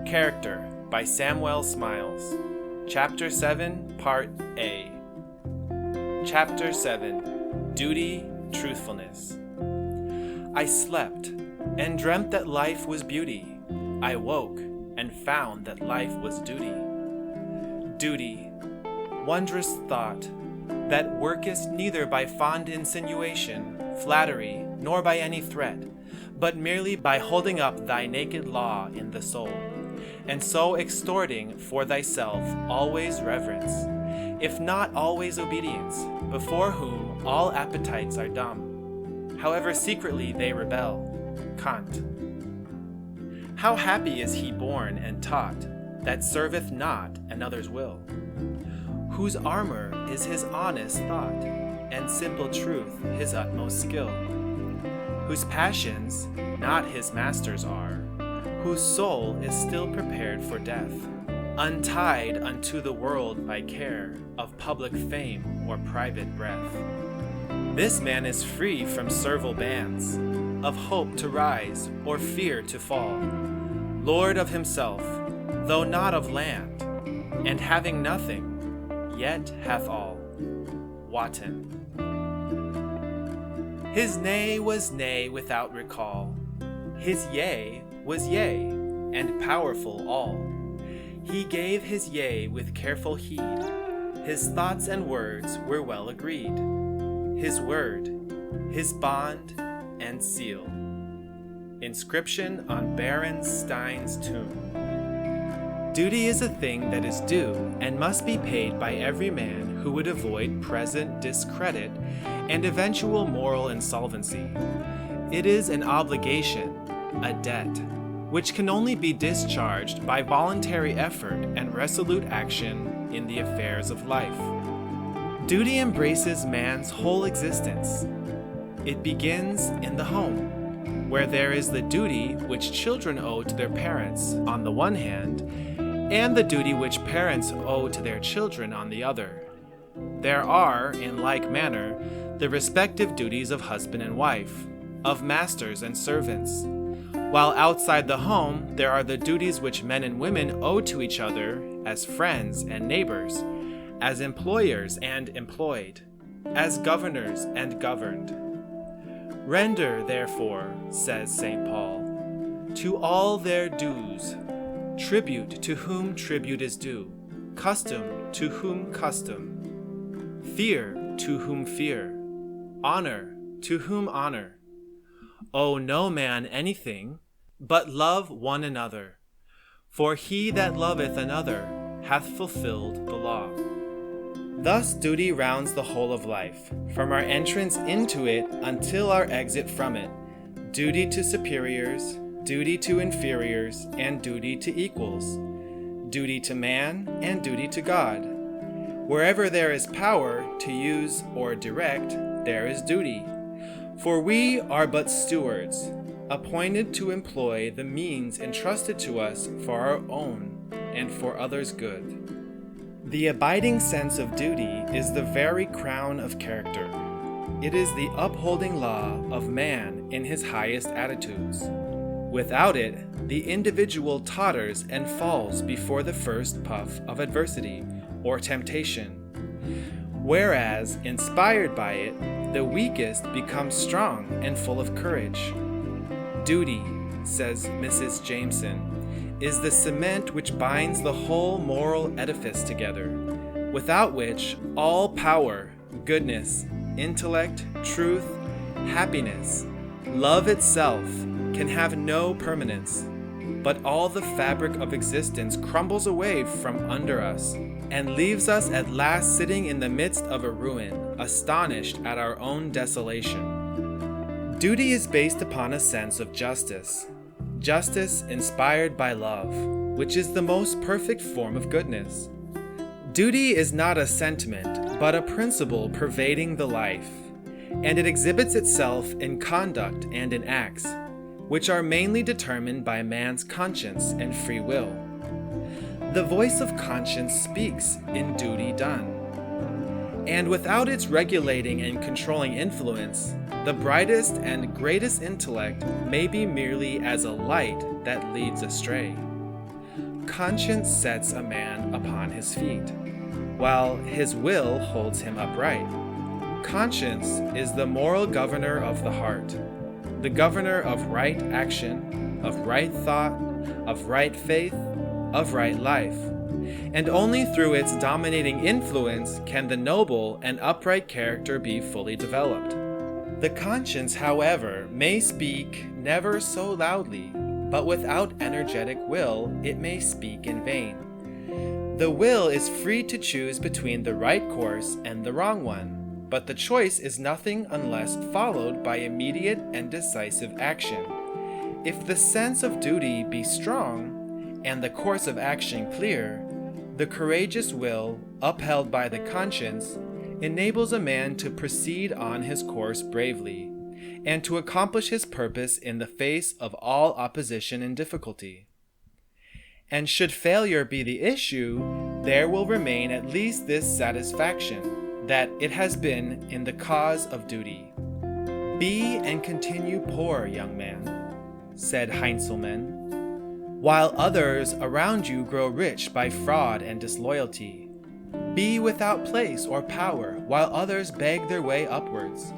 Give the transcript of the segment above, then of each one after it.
Character by Samuel Smiles. Chapter 7, Part A. Chapter 7, Duty, Truthfulness. I slept and dreamt that life was beauty. I woke and found that life was duty. Duty, wondrous thought, that workest neither by fond insinuation, flattery, nor by any threat, but merely by holding up thy naked law in the soul, and so extorting for thyself always reverence, if not always obedience, before whom all appetites are dumb, however secretly they rebel. Kant. How happy is he born and taught, that serveth not another's will, whose armor is his honest thought, and simple truth his utmost skill, whose passions not his masters are, whose soul is still prepared for death, untied unto the world by care of public fame or private breath. This man is free from servile bands, of hope to rise or fear to fall, lord of himself, though not of land, and having nothing, yet hath all. Wotton. His nay was nay without recall, his yea was yea, and powerful all. He gave his yea with careful heed, his thoughts and words were well agreed, his word, his bond and seal. Inscription on Baron Stein's tomb. Duty is a thing that is due and must be paid by every man who would avoid present discredit and eventual moral insolvency. It is an obligation, a debt, which can only be discharged by voluntary effort and resolute action in the affairs of life. Duty embraces man's whole existence. It begins in the home, where there is the duty which children owe to their parents on the one hand, and the duty which parents owe to their children on the other. There are, in like manner, the respective duties of husband and wife, of masters and servants, while outside the home there are the duties which men and women owe to each other as friends and neighbors, as employers and employed, as governors and governed. Render, therefore, says St. Paul, to all their dues, tribute to whom tribute is due, custom to whom custom, fear to whom fear, honor to whom honor. Owe no man anything, but love one another, for he that loveth another hath fulfilled the law. Thus duty rounds the whole of life, from our entrance into it until our exit from it. Duty to superiors, duty to inferiors, and duty to equals, duty to man and duty to God. Wherever there is power to use or direct, there is duty. For we are but stewards, appointed to employ the means entrusted to us for our own and for others' good. The abiding sense of duty is the very crown of character. It is the upholding law of man in his highest attitudes. Without it, the individual totters and falls before the first puff of adversity or temptation, whereas, inspired by it, the weakest becomes strong and full of courage. Duty, says Mrs. Jameson, is the cement which binds the whole moral edifice together, without which all power, goodness, intellect, truth, happiness, love itself can have no permanence, but all the fabric of existence crumbles away from under us and leaves us at last sitting in the midst of a ruin, astonished at our own desolation. Duty is based upon a sense of justice, justice inspired by love, which is the most perfect form of goodness. Duty is not a sentiment, but a principle pervading the life, and it exhibits itself in conduct and in acts, which are mainly determined by man's conscience and free will. The voice of conscience speaks in duty done, and without its regulating and controlling influence, the brightest and greatest intellect may be merely as a light that leads astray. conscience sets a man upon his feet, while his will holds him upright. Conscience is the moral governor of the heart, the governor of right action, of right thought, of right faith, of right life. And only through its dominating influence can the noble and upright character be fully developed. The conscience, however, may speak never so loudly, but without energetic will, it may speak in vain. The will is free to choose between the right course and the wrong one, but the choice is nothing unless followed by immediate and decisive action. If the sense of duty be strong, and the course of action clear, the courageous will, upheld by the conscience, enables a man to proceed on his course bravely, and to accomplish his purpose in the face of all opposition and difficulty. And should failure be the issue, there will remain at least this satisfaction, that it has been in the cause of duty. Be and continue poor, young man, said Heinzelmann, while others around you grow rich by fraud and disloyalty. Be without place or power, while others beg their way upwards.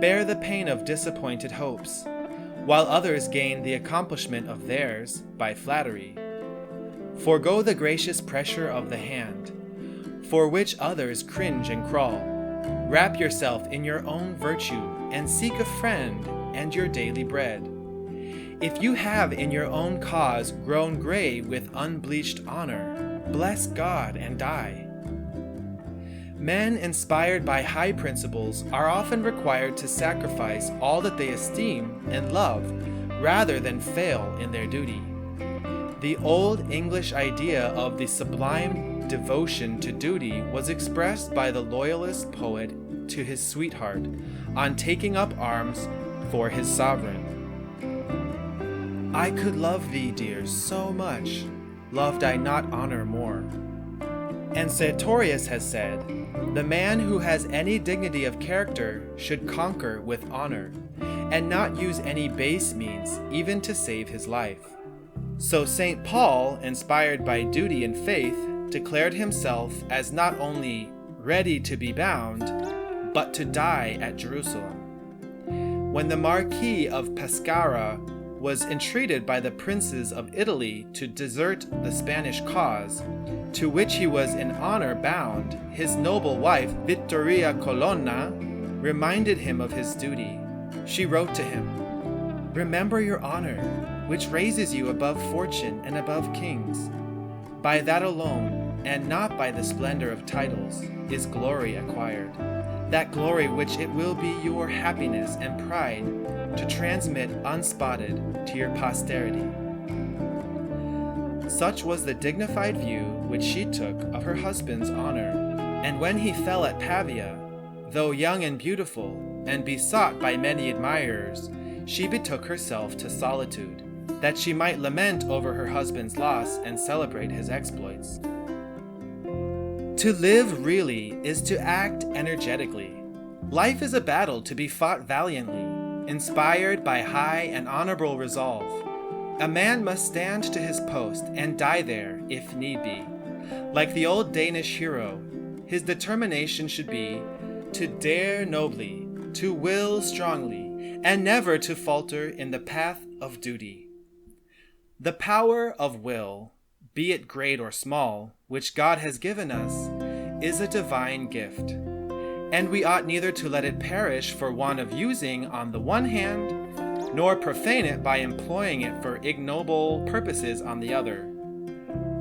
Bear the pain of disappointed hopes, while others gain the accomplishment of theirs by flattery. Forgo the gracious pressure of the hand, for which others cringe and crawl. Wrap yourself in your own virtue, and seek a friend and your daily bread. If you have in your own cause grown gray with unbleached honor, bless God and die. Men inspired by high principles are often required to sacrifice all that they esteem and love, rather than fail in their duty. The old English idea of the sublime devotion to duty was expressed by the loyalist poet to his sweetheart on taking up arms for his sovereign. I could love thee, dear, so much, loved I not honor more. And Sertorius has said, the man who has any dignity of character should conquer with honor, and not use any base means even to save his life. So St. Paul, inspired by duty and faith, declared himself as not only ready to be bound, but to die at Jerusalem. When the Marquis of Pescara was entreated by the princes of Italy to desert the Spanish cause, to which he was in honor bound, his noble wife, Vittoria Colonna, reminded him of his duty. She wrote to him, "Remember your honor, which raises you above fortune and above kings. By that alone, and not by the splendor of titles, is glory acquired, that glory which it will be your happiness and pride to transmit unspotted to your posterity." Such was the dignified view which she took of her husband's honor, and when he fell at Pavia, though young and beautiful, and besought by many admirers, she betook herself to solitude, that she might lament over her husband's loss and celebrate his exploits. To live really is to act energetically. Life is a battle to be fought valiantly, inspired by high and honorable resolve. A man must stand to his post and die there, if need be. Like the old Danish hero, his determination should be to dare nobly, to will strongly, and never to falter in the path of duty. The power of will, be it great or small, which God has given us, is a divine gift, and we ought neither to let it perish for want of using on the one hand, nor profane it by employing it for ignoble purposes on the other.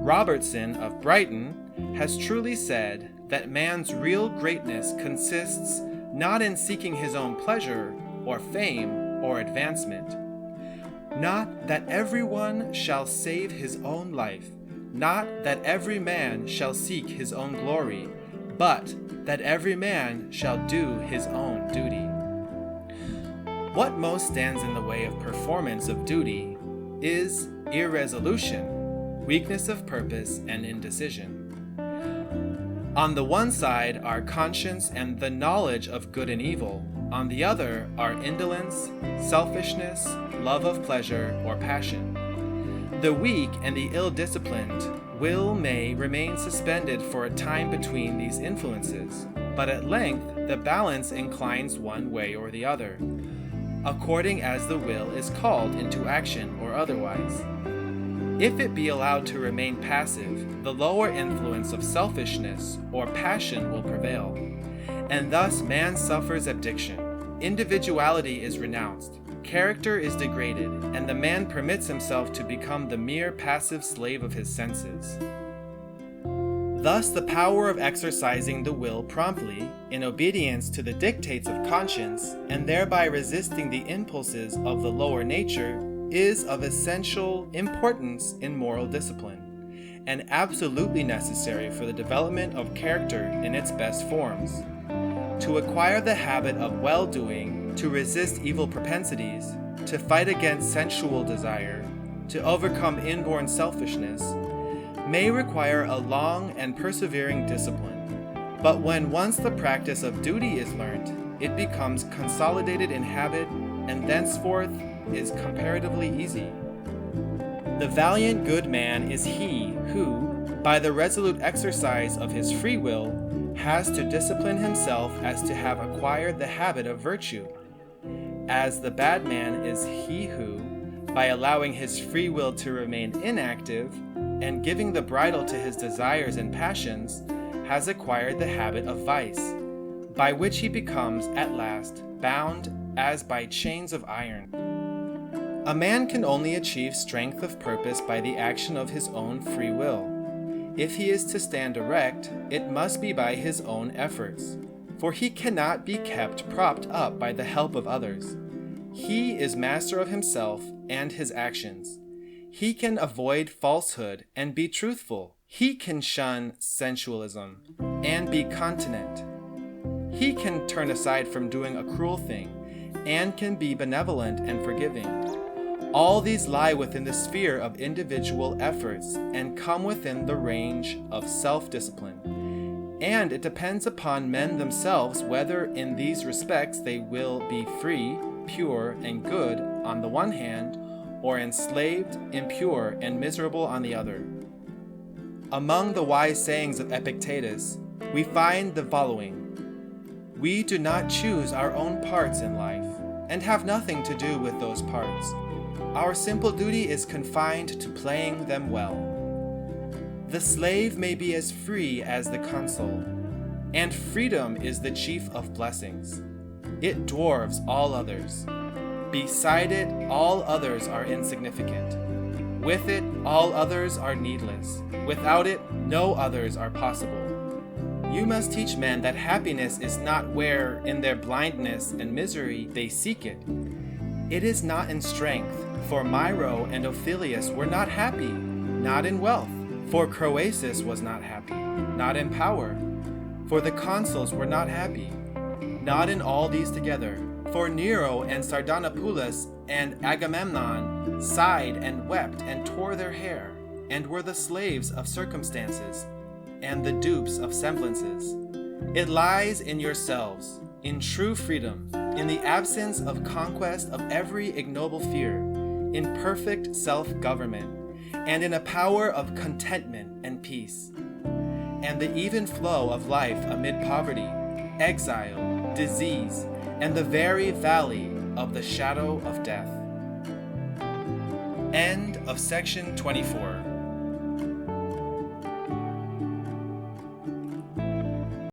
Robertson of Brighton has truly said that man's real greatness consists not in seeking his own pleasure or fame or advancement. Not that everyone shall save his own life, not that every man shall seek his own glory, but that every man shall do his own duty. What most stands in the way of performance of duty is irresolution, weakness of purpose, and indecision. On the one side are conscience and the knowledge of good and evil. On the other are indolence, selfishness, love of pleasure, or passion. The weak and the ill-disciplined will may remain suspended for a time between these influences, but at length the balance inclines one way or the other, according as the will is called into action or otherwise. If it be allowed to remain passive, the lower influence of selfishness or passion will prevail, and thus man suffers abdiction. Individuality is renounced, character is degraded, and the man permits himself to become the mere passive slave of his senses. Thus, the power of exercising the will promptly, in obedience to the dictates of conscience, and thereby resisting the impulses of the lower nature, is of essential importance in moral discipline, and absolutely necessary for the development of character in its best forms. To acquire the habit of well-doing, to resist evil propensities, to fight against sensual desire, to overcome inborn selfishness, may require a long and persevering discipline. But when once the practice of duty is learnt, it becomes consolidated in habit, and thenceforth is comparatively easy. The valiant good man is he who, by the resolute exercise of his free will, has to discipline himself as to have acquired the habit of virtue. As the bad man is he who, by allowing his free will to remain inactive and giving the bridle to his desires and passions, has acquired the habit of vice, by which he becomes at last bound as by chains of iron. A man can only achieve strength of purpose by the action of his own free will. If he is to stand erect, it must be by his own efforts, for he cannot be kept propped up by the help of others. He is master of himself and his actions. He can avoid falsehood and be truthful. He can shun sensualism and be continent. He can turn aside from doing a cruel thing and can be benevolent and forgiving. All these lie within the sphere of individual efforts and come within the range of self-discipline. And it depends upon men themselves whether in these respects they will be free, pure, and good on the one hand, or enslaved, impure, and miserable on the other. Among the wise sayings of Epictetus, we find the following: "We do not choose our own parts in life, and have nothing to do with those parts. Our simple duty is confined to playing them well. The slave may be as free as the consul, and freedom is the chief of blessings. It dwarfs all others. Beside it, all others are insignificant. With it, all others are needless. Without it, no others are possible. You must teach men that happiness is not where, in their blindness and misery, they seek it. It is not in strength, for Myro and Ophelius were not happy, not in wealth, for Croesus was not happy, not in power, for the consuls were not happy, not in all these together, for Nero and Sardanapalus and Agamemnon sighed and wept and tore their hair, and were the slaves of circumstances, and the dupes of semblances. It lies in yourselves, in true freedom, in the absence of conquest of every ignoble fear, in perfect self-government, and in a power of contentment and peace, and the even flow of life amid poverty, exile, disease, and the very valley of the shadow of death." End of section 24.